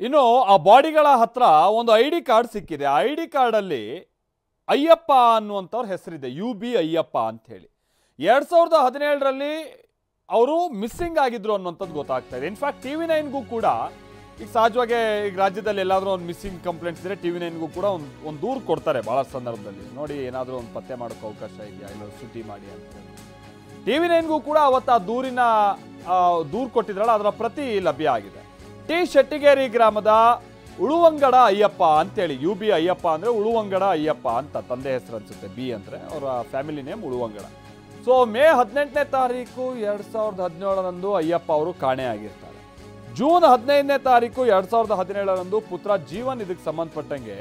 ಇನ್ನು ಆ ಬಾಡಿಗಳ ಹತ್ರ ಒಂದು ಐ ಡಿ ಕಾರ್ಡ್ ಸಿಕ್ಕಿದೆ. ಆ ಐ ಡಿ ಕಾರ್ಡಲ್ಲಿ ಅಯ್ಯಪ್ಪ ಅನ್ನುವಂಥವ್ರ ಹೆಸರಿದೆ, UB ಅಯ್ಯಪ್ಪ ಅಂತ ಹೇಳಿ. 2017ರಲ್ಲಿ ಅವರು ಮಿಸ್ಸಿಂಗ್ ಆಗಿದ್ರು ಅನ್ನುವಂಥದ್ದು ಗೊತ್ತಾಗ್ತಾ ಇದೆ. ಇನ್ಫ್ಯಾಕ್ಟ್ TV9ಗೂ ಕೂಡ ಈಗ ಸಹಜವಾಗಿ ಈಗ ರಾಜ್ಯದಲ್ಲಿ ಎಲ್ಲಾದರೂ ಒಂದು ಮಿಸ್ಸಿಂಗ್ ಕಂಪ್ಲೇಂಟ್ಸ್ ಇದ್ರೆ TV9ಗೂ ಕೂಡ ಒಂದು ದೂರು ಕೊಡ್ತಾರೆ ಭಾಳ ಸಂದರ್ಭದಲ್ಲಿ. ನೋಡಿ ಏನಾದರೂ ಒಂದು ಪತ್ತೆ ಮಾಡೋಕ್ಕೆ ಅವಕಾಶ ಇದೆಯಾ, ಇಲ್ಲ ಸುದ್ದಿ ಮಾಡಿ ಅಂತ ಹೇಳಿ. TV9ಗೂ ಕೂಡ ಅವತ್ತು ಆ ದೂರು ಕೊಟ್ಟಿದ್ರಲ್ಲ, ಅದರ ಪ್ರತಿ ಲಭ್ಯ ಆಗಿದೆ. ಟಿ ಶೆಟ್ಟಿಗೇರಿ ಗ್ರಾಮದ ಉಳುವಂಗಡ ಅಯ್ಯಪ್ಪ ಅಂತೇಳಿ, UB ಅಯ್ಯಪ್ಪ ಅಂದರೆ ಉಳುವಂಗಡ ಅಯ್ಯಪ್ಪ ಅಂತ ತಂದೆ ಹೆಸರು ಅನ್ಸುತ್ತೆ, B ಅಂದರೆ ಅವರ ಫ್ಯಾಮಿಲಿ ನೇಮ್ ಉಳುವಂಗಡ. ಸೊ ಮೇ 18ನೇ ತಾರೀಕು 2017ರಂದು ಅಯ್ಯಪ್ಪ ಅವರು ಕಾಣೆಯಾಗಿರ್ತಾರೆ. ಜೂನ್ 15ನೇ ತಾರೀಕು 2017ರಂದು ಪುತ್ರ ಜೀವನ್ ಇದಕ್ಕೆ ಸಂಬಂಧಪಟ್ಟಂಗೆ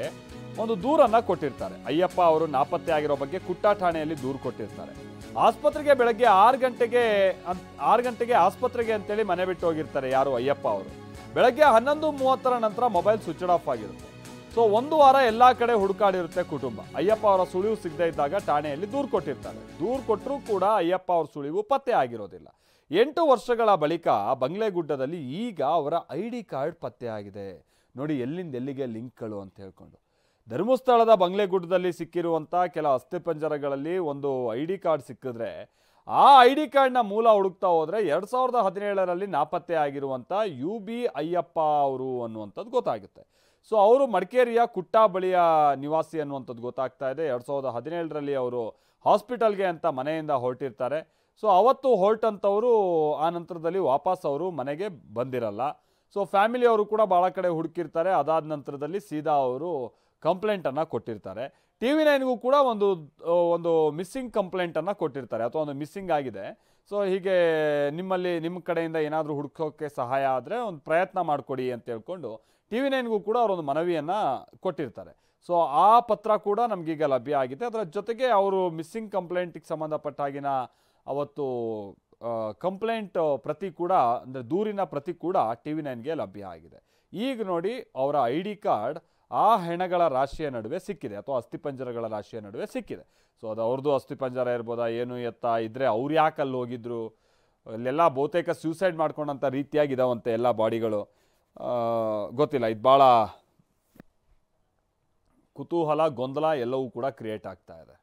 ಒಂದು ದೂರನ್ನ ಕೊಟ್ಟಿರ್ತಾರೆ. ಅಯ್ಯಪ್ಪ ಅವರು ನಾಪತ್ತೆ ಆಗಿರೋ ಬಗ್ಗೆ ಕುಟ್ಟ ಠಾಣೆಯಲ್ಲಿ ದೂರು ಕೊಟ್ಟಿರ್ತಾರೆ. ಆಸ್ಪತ್ರೆಗೆ ಬೆಳಗ್ಗೆ 6 ಗಂಟೆಗೆ ಆಸ್ಪತ್ರೆಗೆ ಅಂತೇಳಿ ಮನೆ ಬಿಟ್ಟು ಹೋಗಿರ್ತಾರೆ ಯಾರು ಅಯ್ಯಪ್ಪ ಅವರು. ಬೆಳಗ್ಗೆ 11:30ರ ನಂತರ ಮೊಬೈಲ್ ಸ್ವಿಚ್ ಆಫ್ ಆಗಿರುತ್ತೆ. ಸೊ ಒಂದು ವಾರ ಎಲ್ಲ ಕಡೆ ಹುಡುಕಾಡಿರುತ್ತೆ ಕುಟುಂಬ. ಅಯ್ಯಪ್ಪ ಅವರ ಸುಳಿವು ಸಿಗದೇ ಇದ್ದಾಗ ಠಾಣೆಯಲ್ಲಿ ದೂರು ಕೊಟ್ಟಿರ್ತಾರೆ. ದೂರು ಕೊಟ್ಟರೂ ಕೂಡ ಅಯ್ಯಪ್ಪ ಅವ್ರ ಸುಳಿವು ಪತ್ತೆ ಆಗಿರೋದಿಲ್ಲ. 8 ವರ್ಷಗಳ ಬಳಿಕ ಬಂಗ್ಲೆಗುಡ್ಡದಲ್ಲಿ ಈಗ ಅವರ ID ಕಾರ್ಡ್ ಪತ್ತೆ ಆಗಿದೆ. ನೋಡಿ ಎಲ್ಲಿಂದ ಎಲ್ಲಿಗೆ ಲಿಂಕ್ಗಳು ಅಂತ ಹೇಳ್ಕೊಂಡು. ಧರ್ಮಸ್ಥಳದ ಬಂಗ್ಲೆಗುಡ್ಡದಲ್ಲಿ ಸಿಕ್ಕಿರುವಂಥ ಕೆಲ ಅಸ್ಥಿಪಂಜರಗಳಲ್ಲಿ ಒಂದು ID ಕಾರ್ಡ್ ಸಿಕ್ಕಿದ್ರೆ, ಆ ID ಕಾರ್ಡ್ನ ಮೂಲ ಹುಡುಕ್ತಾ ಹೋದರೆ 2017ರಲ್ಲಿ ನಾಪತ್ತೆ ಆಗಿರುವಂಥ UB ಅಯ್ಯಪ್ಪ ಅವರು ಅನ್ನುವಂಥದ್ದು ಗೊತ್ತಾಗುತ್ತೆ. ಸೊ ಅವರು ಮಡಿಕೇರಿಯ ಕುಟ್ಟ ಬಳಿಯ ನಿವಾಸಿ ಅನ್ನುವಂಥದ್ದು ಗೊತ್ತಾಗ್ತಾ ಇದೆ. 2017ರಲ್ಲಿ ಅವರು ಹಾಸ್ಪಿಟಲ್ಗೆ ಅಂತ ಮನೆಯಿಂದ ಹೊರಟಿರ್ತಾರೆ. ಸೊ ಅವತ್ತು ಹೊರಟಂಥವರು ಆ ನಂತರದಲ್ಲಿ ವಾಪಸ್ ಅವರು ಮನೆಗೆ ಬಂದಿರಲ್ಲ. ಸೊ ಫ್ಯಾಮಿಲಿಯವರು ಕೂಡ ಭಾಳ ಕಡೆ ಹುಡುಕಿರ್ತಾರೆ. ಅದಾದ ನಂತರದಲ್ಲಿ ಸೀದಾ ಅವರು ಕಂಪ್ಲೇಂಟನ್ನು ಕೊಟ್ಟಿರ್ತಾರೆ. TV9ಗೂ ಕೂಡ ಒಂದು ಮಿಸ್ಸಿಂಗ್ ಕಂಪ್ಲೇಂಟನ್ನು ಕೊಟ್ಟಿರ್ತಾರೆ, ಅಥವಾ ಒಂದು ಮಿಸ್ಸಿಂಗ್ ಆಗಿದೆ. ಸೊ ಹೀಗೆ ನಿಮ್ಮ ಕಡೆಯಿಂದ ಏನಾದರೂ ಹುಡುಕೋಕ್ಕೆ ಸಹಾಯ ಆದರೆ ಒಂದು ಪ್ರಯತ್ನ ಮಾಡಿಕೊಡಿ ಅಂತ ಹೇಳ್ಕೊಂಡು TV9ಗೂ ಕೂಡ ಅವರೊಂದು ಮನವಿಯನ್ನು ಕೊಟ್ಟಿರ್ತಾರೆ. ಸೊ ಆ ಪತ್ರ ಕೂಡ ನಮಗೀಗ ಲಭ್ಯ ಆಗಿದೆ. ಅದರ ಜೊತೆಗೆ ಅವರು ಮಿಸ್ಸಿಂಗ್ ಕಂಪ್ಲೇಂಟಿಗೆ ಸಂಬಂಧಪಟ್ಟ ಹಾಗಿನ ಅವತ್ತು ಕಂಪ್ಲೇಂಟ್ ಪ್ರತಿ ಕೂಡ, ಅಂದರೆ ದೂರಿನ ಪ್ರತಿ ಕೂಡ TV9ಗೆ ಲಭ್ಯ ಆಗಿದೆ. ಈಗ ನೋಡಿ ಅವರ ID ಕಾರ್ಡ್ ಆ ಹೆಣಗಳ ರಾಶಿಯ ನಡುವೆ ಸಿಕ್ಕಿದೆ, ಅಥವಾ ಅಸ್ಥಿಪಂಜರಗಳ ರಾಶಿಯ ನಡುವೆ ಸಿಕ್ಕಿದೆ. ಸೊ ಅದು ಅವ್ರದ್ದು ಅಸ್ಥಿಪಂಜರ ಇರ್ಬೋದಾ, ಏನು ಎತ್ತ ಇದ್ದರೆ ಅವ್ರು ಯಾಕೆ ಅಲ್ಲಿ ಹೋಗಿದ್ರು, ಇಲ್ಲೆಲ್ಲ ಬಹುತೇಕ ಸ್ಯೂಸೈಡ್ ಮಾಡ್ಕೊಂಡಂಥ ರೀತಿಯಾಗಿದ್ದಾವಂತೆ ಎಲ್ಲ ಬಾಡಿಗಳು. ಗೊತ್ತಿಲ್ಲ, ಇದು ಭಾಳ ಕುತೂಹಲ, ಗೊಂದಲ ಎಲ್ಲವೂ ಕೂಡ ಕ್ರಿಯೇಟ್ ಆಗ್ತಾ ಇದೆ.